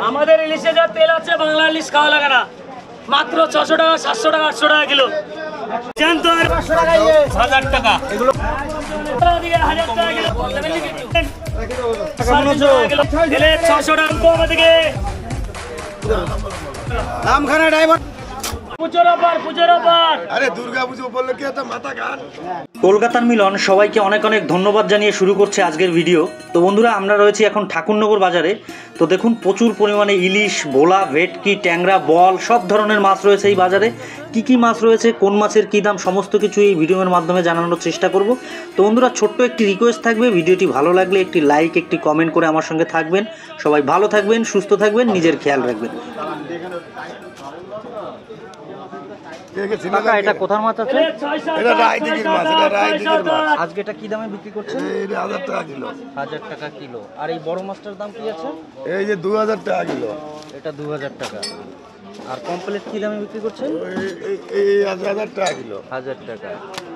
আমাদের ইলিশে যা তেল আছে বাংলা ইলিশ খাওয়া লাগে না, মাত্র 600 টাকা, 700 টাকা, 800 টাকা কিলো। জ্যান্ত 1000 টাকা, এগুলো 1000 টাকা কিলো। এলে 600 টাকা আমাদেরকে নামখানা ডায়মন্ড পুজোর অফার, পুজোর অফার। আরে দুর্গা পুজো উপলক্ষে একটা মাথা গান। কলকাতার মিলন সবাইকে অনেক অনেক ধন্যবাদ জানিয়ে শুরু করছে আজকের ভিডিও। তো বন্ধুরা, আমরা রয়েছি এখন ঠাকুরনগর বাজারে। তো দেখুন, প্রচুর পরিমাণে ইলিশ, ভোলা, ভেটকি, ট্যাংরা, বল সব ধরনের মাছ রয়েছে এই বাজারে। কি কি মাছ রয়েছে, কোন মাছের কী দাম, সমস্ত কিছু এই ভিডিওর মাধ্যমে জানানোর চেষ্টা করব। তো বন্ধুরা, ছোট্ট একটি রিকোয়েস্ট থাকবে, ভিডিওটি ভালো লাগলে একটি লাইক, একটি কমেন্ট করে আমার সঙ্গে থাকবেন। সবাই ভালো থাকবেন, সুস্থ থাকবেন, নিজের খেয়াল রাখবেন। কাকা, এটা কোথার মাছ আছে? এটা রায়দিঘির মাছ, এটা রায়দিঘির মাছ। আজকে এটা কি দামে বিক্রি করছেন? এটা 1000 টাকা কিলো। 1000 টাকা কিলো। আর এই বড় মাছটার দাম কি আছে? এই যে 2000 টাকা কিলো। এটা 2000 টাকা। আর কমপ্লিট কি দামে বিক্রি করছেন? এই 1000 টাকা কিলো। 1000 টাকা।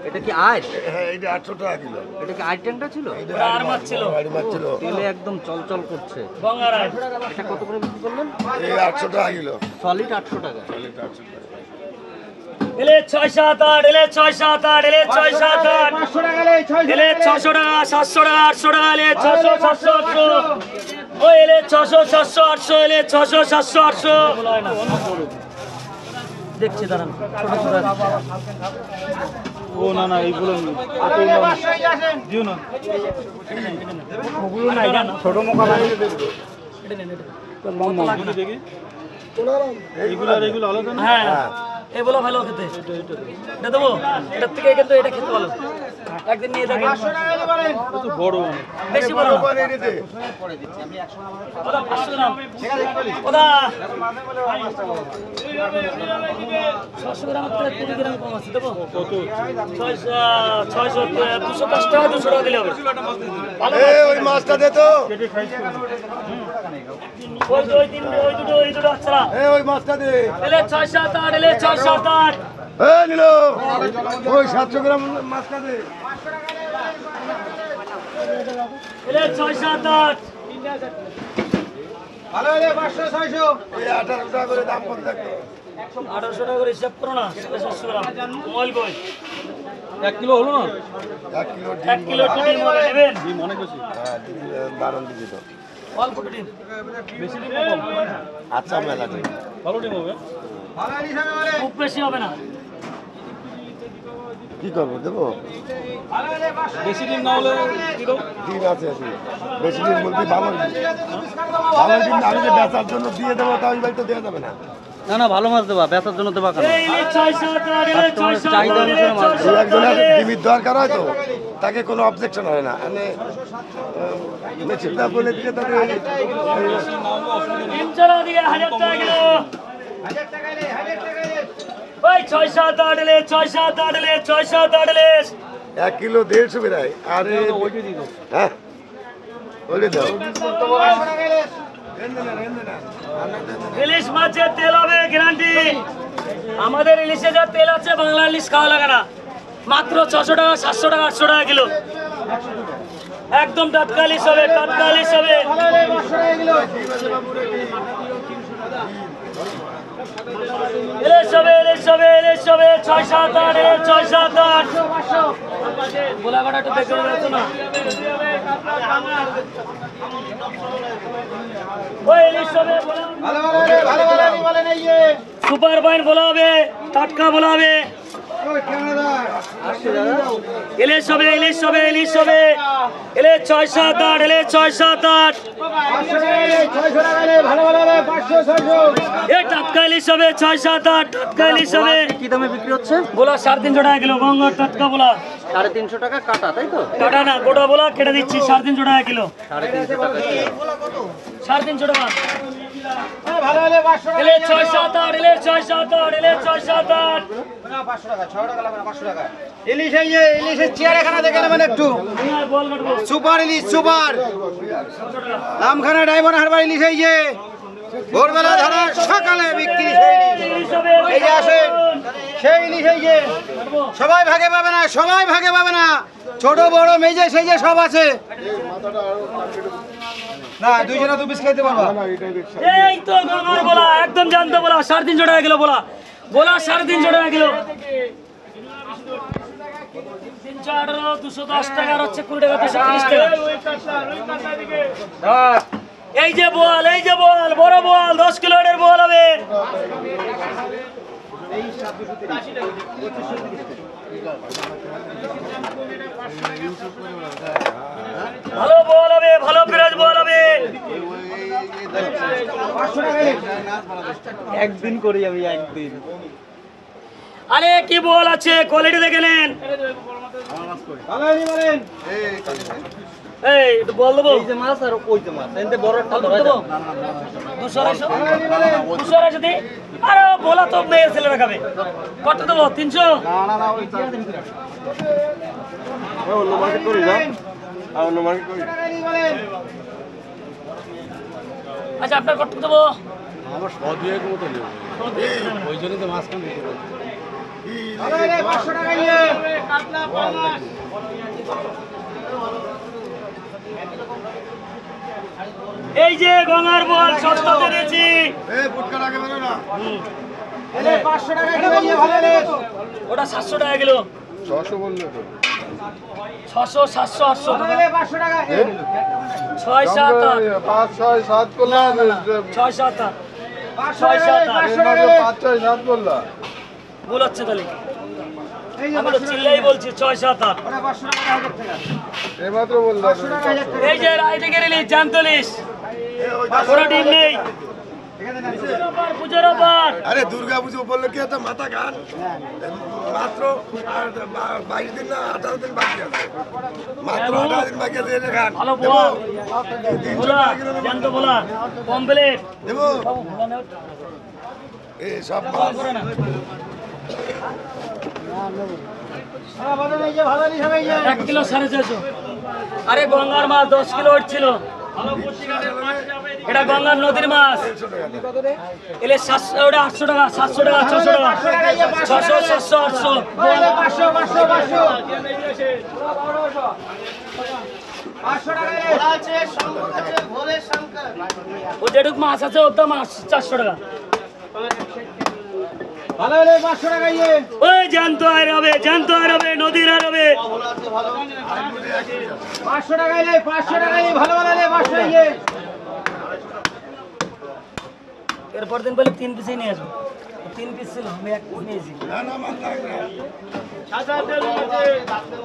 এটা কি আইট? হ্যাঁ, এটা 800 টাকা কিলো। এটা কি আইট ট্যাংটা ছিল? আর মাছ ছিল, আর মাছ ছিল। তেলে একদম চলচল করছে। গঙ্গার আইট। এটা কত করে বিক্রি করলেন? এই 800 টাকা কিলো। সলিড 800 টাকা। এলে 6 7 8, এলে 6 7 8, এলে 6 7 8, 500 টাকা, এলে 600 টাকা, 700 টাকা, 800 টাকা, এলে 600 700 800, ও এলে 600 700 800, এলে 600 700 800। দেখছি দাঁড়ান, ছোট ছোট আছে। ও না না, এইগুলো দিও না, ওগুলো নাই জানো, ছোট মোকা বানিয়ে এটা নেন, এটা লম্বা দেখি। এইগুলো আর এইগুলো আলাদা না? হ্যাঁ, এগুলো ভালো খেতে। এটা দেবো, এটার থেকে কিন্তু এটা খেতে ভালো। একদিন নিয়ে দেখেন, তো বড় বেশি বড় না। ওটা 500 গ্রাম, ওটা 600 গ্রাম থেকে 20 গ্রাম কম আছে। দেবো কত? 600 210 টাকা, 200 টাকা দিলে হবে। ওই মাছটা দে তো। ওই দুটো আচ্ছা, ওই মাছটা দে। এলে 6 7 8, এলে 6 7 8, নিল ওই 700 গ্রাম মাছটা দে। এলে 6 7 8, ভালো হলে 500 600। এই 18 টাকা করে দাম কত থাকবে? 1800 টাকা করে হিসাব করো না। 700 গ্রাম মোবাইল কই? 1 কিলো হলো না? 1 কিলো 1 কিলো ডিম নেবেন? ডিম অনেক বেশি। হ্যাঁ, দারুণ দিবি তো। অল্প ডিম, বেশি ডিম কম? আচ্ছা, মেলা ডিম। ভালো ডিম হবে। খুব বেশি হবে না। কি করবো, দেবো? বেশি ডিম না হলে কিরকম? ডিম আছে, বেশি ডিম বলবি ভালো ডিম। ভালো ডিম আমি যে বেচার জন্য দিয়ে দেবো, তা ওই বাড়িতে দেওয়া যাবে না। না না, ভালো মাছ দেবা, বেচার জন্য দেবা কেন? এলে 6 7 8, এলে 6 7 চাহিদা 8, অনুসারে মাছ দু একজনের ডিমের দরকার হয় তো, তাকে কোনো অবজেকশন হয় না। মানে মেশিনটা বলে দিয়ে তাকে ডিম চড়া দিয়ে 1000 টাকা কিলো। ওই 6 7 8, এলে 6 7 8, এলে 6 7 8, এলে 1 কিলো 150 বেড়ায়। আরে হ্যাঁ, ওইটা দাও। ইলিশ মাছের তেল হবে গ্যারান্টি। আমাদের ইলিশে যা তেল আছে বাংলা ইলিশ খাওয়া লাগে না, মাত্র 600 টাকা, 700 টাকা, 800 টাকা কিলো। একদম টাটকা ইলিশ হবে, টাটকা ইলিশ হবে। ইলিশ হবে, ইলিশ হবে, ইলিশ হবে 6 7 8, 6 7 8। গোলাঘাট একটু দেখে যাচ্ছে না। ওই ইলিশ হবে, সুপার ফাইন বলা হবে, টাটকা বলা হবে। ইলিশ হবে, ইলিশ হবে, ইলিশ হবে, এলে 6 7 8, এলে 6 7 8। এই টাটকা ইলিশ হবে 6 7 8, টাটকা ইলিশ হবে। কি দামে বিক্রি হচ্ছে? বলা 350 টাকা কিলো, গঙ্গার টাটকা বলা। 350 টাকা কাটা, তাই তো? কাটা না, গোটা বলা কেটে দিচ্ছি 350 টাকা কিলো। 350 টাকা কিলো। 350 টাকা। এলে 6 7 8, এলে 6 7 8, এলে 6 7 8। ইলিশ ইলিশের চেয়ার এখানে দেখে নেবেন একটু। বল কাটবো। সুপার ইলিশ, সুপার নামখানা ডায়মন্ড হারবার ইলিশ। এই যে ভোরবেলা ধরা, সকালে বিক্রি। ইলিশ হবে, এই যে আসেন, সেই ইলিশ এই যে সবাই ভাগে পাবে না, সবাই ভাগে পাবে না, ছোট বড় মেজে সেজে সব আছে। না 200 না 2 পিস খাইতে পারবা। এই তো গঙ্গার বলা একদম জানতে বলা 350 টাকা কিলো বলা 350 টাকা কিলো 318 210 টাকা আর হচ্ছে 20 টাকা 230 টাকা। এই যে বোয়াল বড় বোয়াল 10 কিলো এর বোয়াল হবে। ভালো বোয়াল হবে, ভালো পিরাজ বোয়াল হবে। একদিন করি আমি একদিন। আরে কি বোয়াল আছে, কোয়ালিটি দেখে নেন। ভালো হয়নি বলেন। এই একটু বল দেবো এই যে মাছ আর ওই যে মাছ এতে বড়টা ধরা দেবো যাবে। 200 200 দি। আরে বলা তো মেয়ে ছেলেরা খাবে। কত দেবো 300? না ওই অন্য মার্কেট করি না, আর অন্য মার্কেট করি। আচ্ছা আপনার কত দেবো? আমার 100-2 মতো নেব, ওই জন্য তো মাছ কিনতে হবে। ভালো হলে 500 টাকা নিয়ে কাতলা পাঙ্গাস। এই যে গঙ্গার বল সস্তাতে দিয়েছি। এই ফুটকা আগে বেরো না। এলে 500 টাকা কিলো নিয়ে ভালো হলে। ওটা 700 টাকা কিলো। 600 বললে তো 600 700 800 ভালো হলে 500 টাকা। 6 7 8 5 6 7 করলাম 6 7 8 500 টাকা। 5 6 7 বললা ভুল হচ্ছে তাহলে। এই যে আমি তো চিল্লাই বলছি 6 7 8। ওটা 500 টাকা 1000 টাকা। এইমাত্র বললা 500 টাকা 1000 টাকা। এই যে রাইতে গেলি জানতলিস কোনো ডিম নেই। পুজোর অফার আরে দুর্গা পুজো উপলক্ষে একটা মাথা গান মাত্র আর 22 দিন না 18 দিন বাকি আছে, মাত্র 18 দিন বাকি আছে। এটা গান ভালো বোয়া বলা জানতো বলা কমপ্লিট দেবো এই সব মাছ করে না। হ্যাঁ ভালো নেই যে ভালো নেই সবাই যে 1 কিলো 450। আরে গঙ্গার মাছ 10 কিলো উঠছিল। এটা গঙ্গার নদীর মাছ। এলে 700 ওটা 800 টাকা 700 টাকা 600 টাকা 600 700 800 500 টাকা আছে শঙ্কর আছে ভোলে শঙ্কর। ও যেটুক মাছ আছে ওর দাম 400 টাকা। ভালো হলে 500 টাকা ইয়ে। ওই জ্যান্ত আর হবে নদীর আর হবে। 500 টাকা ইয়ে 500 টাকা ইয়ে ভালো ভালো হলে 500 ইয়ে। এরপর দিন বলে 3 পিসই নিয়ে আসবো। 3 পিস ছিল আমি 1 পিস নিয়েছি। না না মাছ লাগবে না।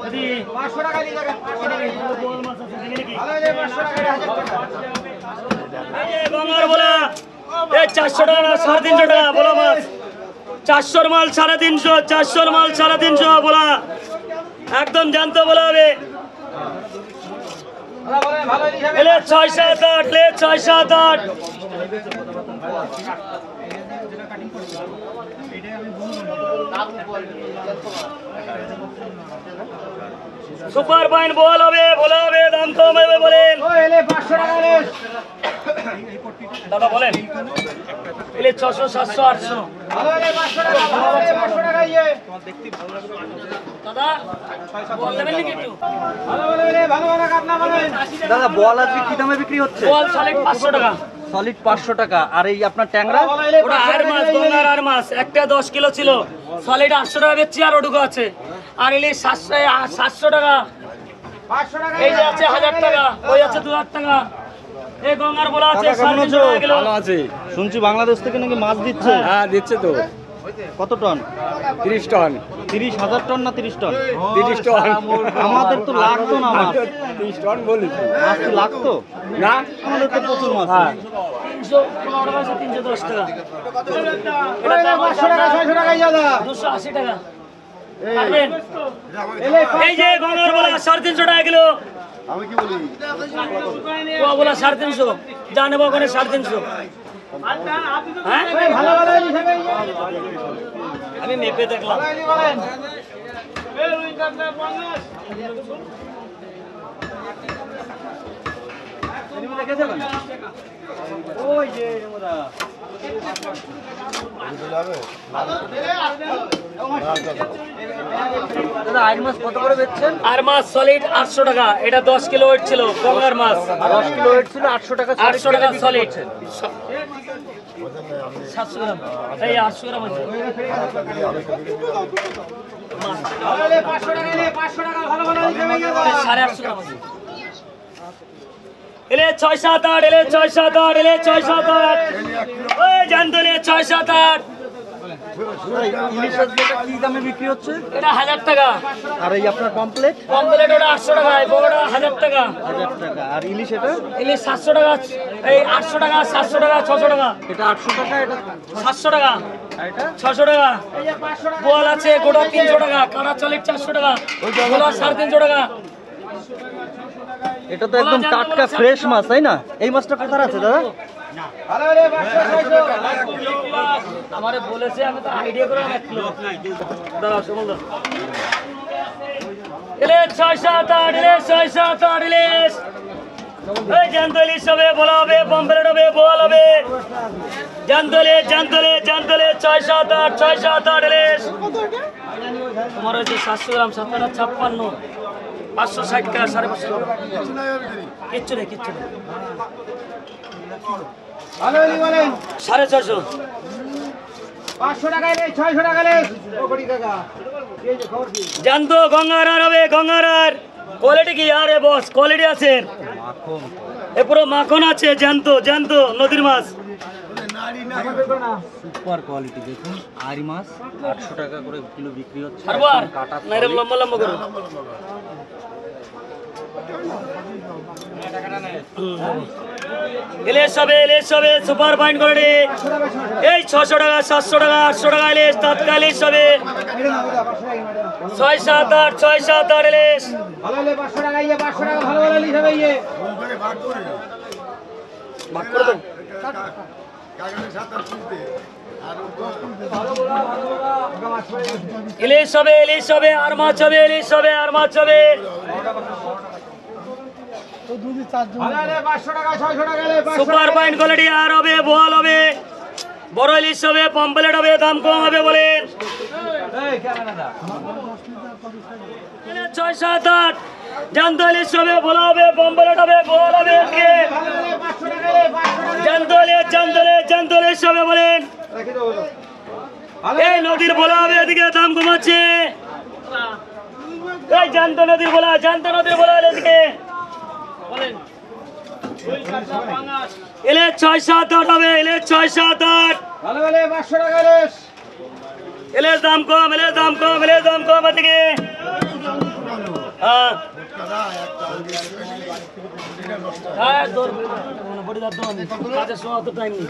যদি 500 টাকা দিয়ে দেখেন। বল মাছ আছে দেখে নাকি? ভালো হলে 500 টাকা 1000 টাকা। এই যে গঙ্গার বলা এই 400 টাকা না 350 টাকা বলা মাছ। 400 মাল 350, 400 মাল 350 বলা একদম জানতো বলা হবে। ভালো হলে হিসাবে এলে 6 7 8 লে 6 7 8 সুপার ফাইন বল হবে বলা হবে দাম কম হবে বলেন ও এলে 500 টাকা হলে। দাদা বলেন এলে 600 700 800 ভালো হলে 500 টাকা ভালো হলে 500 টাকা ইয়ে। দাদা বল নেবেন নাকি একটু ভালো হলে ভালো ভালো কাটনা বলেন। দাদা বল আজকে কি দামে বিক্রি হচ্ছে? বল সলিড 500 টাকা। সলিড 500 টাকা। আর এই আপনার ট্যাংরা? ভালো হলে ওটা আর মাছ গঙ্গার আর মাছ একটা 10 কিলো ছিল সলিড 800 টাকা বেচছি আর ওটুকু আছে। আর এলে 700 টাকা। 500 টাকা এই যে আছে 1000 টাকা ওই আছে 2000 টাকা। এই গঙ্গার বলা আছে কাকা কেমন 350 টাকা কিলো। ভালো আছে। শুনছি বাংলাদেশ থেকে নাকি মাছ দিচ্ছে। হ্যাঁ দিচ্ছে তো। কত টন? 30 টন। 30,000 টন না 30 টন? 30 টন। আমাদের তো লাগতো না মাছ। 30 টন বলেছি। মাছ কি লাগতো? না আমাদের তো প্রচুর মাছ। 300 ওটা আছে 310 টাকা। ওলে 500 টাকা 600 টাকা ইয়ে দাদা। 280 টাকা। পারবেন? এলে এই যে গঙ্গার বলা 350 টাকা কিলো। আমি কি বলি ও বলা 350 যা নেবো ওখানে 350। হ্যাঁ ভালো ভালো হিসাবে ইয়ে। আমি মেপে দেখলাম। ভালো হলে বলেন। আর মাছ সলিড 800 টাকা, এটা 10 কিলো ওয়েট ছিল, গঙ্গার মাছ 10 কিলো ওয়েট ছিল 800 টাকা। 800 টাকা সলিড, 700 গ্রাম, এই 800 গ্রাম আছে। সাড়ে 800 গ্রাম আছে। এলে 6-7-8, এলে 6-7-8, এলে 6-7-8, ওই জানতলে 6-7-8। ইলিশ মাছটা কি দামে বিক্রি হচ্ছে? এটা 1000 টাকা। আর এই আপনার পমপ্লেট? কমপ্লিট ওটা 800 টাকা, বড়টা 1000 টাকা। 1000 টাকা। আর ইলিশ এটা? ইলিশ 700 টাকা, এই 800 টাকা, 700 টাকা, 600 টাকা। এটা 800 টাকা, এটা 700 টাকা, আর এটা 600 টাকা। বোয়াল আছে গোটা 300 টাকা, কাঁটা চলিট 400 টাকা, গোলা 350 টাকা। এটা তো একদম টাটকা ফ্রেশ মাছ, তাই না? এই মাছটা কোথায় আছে দাদা? আমারে বলেছে, আমি তো আইডিয়া করে 1 কিলো দাঁড়াও সমল দাও। ইলিশ 6-7-8, ইলিশ 6-7-8, ইলিশ এই জ্যান্ত ইলিশ হবে, বলা হবে, পমফ্রেট হবে, বোয়াল হবে। জানতলে জানতলে জানতলে 6-7-8, 6-7-8 ইলিশ। তোমার হচ্ছে 700 গ্রাম, 7-8-56, 560 টাকা, 550 টাকা। কিচ্ছু নেই, কিচ্ছু নেই, 650। 500 টাকা এলে 600 টাকা এলে জানতো গঙ্গার আর হবে, গঙ্গার আর কোয়ালিটি কি? আরে বস কোয়ালিটি আছে, এ পুরো মাখন আছে। জানতো জানতো নদীর মাছ, সুপার কোয়ালিটি। দেখুন আরি মাছ 800 টাকা করে কিলো বিক্রি হচ্ছে। হারবার কাটা না এরকম লম্বা লম্বা করে। ইলিশ হবে, ইলিশ হবে, সুপার ফাইন কোয়ালিটি। এই 600 টাকা, 700 টাকা, 800 টাকা ইলিশ, টাটকা ইলিশ হবে। 6-7-8, 6-7-8 ইলিশ। ভালো হলে 500 টাকা, 500 টাকা ভালো ভালো ইলিশ হবে। ভাগ করে দেন। ইলিশ হবে, ইলিশ হবে, আর মাছ হবে, ইলিশ হবে, আর মাছ হবে। ভালো হলে 500 টাকা, 600 টাকা এলে সুপার ফাইন কোয়ালিটি আর হবে, বোয়াল হবে, বড় ইলিশ হবে, পমপ্লেট হবে, দাম কম হবে বলেন। 6-7-8 জানতো ইলিশ হবে, ভোলা হবে, পমপ্লেট হবে, বোয়াল হবে। জানতো ইলিশ, জানতো ইলিশ, জানতো ইলিশ হবে বলেন। এই নদীর ভোলা হবে, এদিকে দাম কমাচ্ছে। এই জানতো নদীর ভোলা, জানতো নদীর ভোলা এদিকে বলেন। ইলিশ 6-7-8 হবে, ইলিশ 6-7-8। ভালো হলে 500 টাকা ইলিশ। ইলিশ দাম কম, ইলিশ দাম কম, ইলিশ দাম কম এদিকে। হ্যাঁ হ্যাঁ, বড়ি দাম কাজের সময় অত টাইম নেই।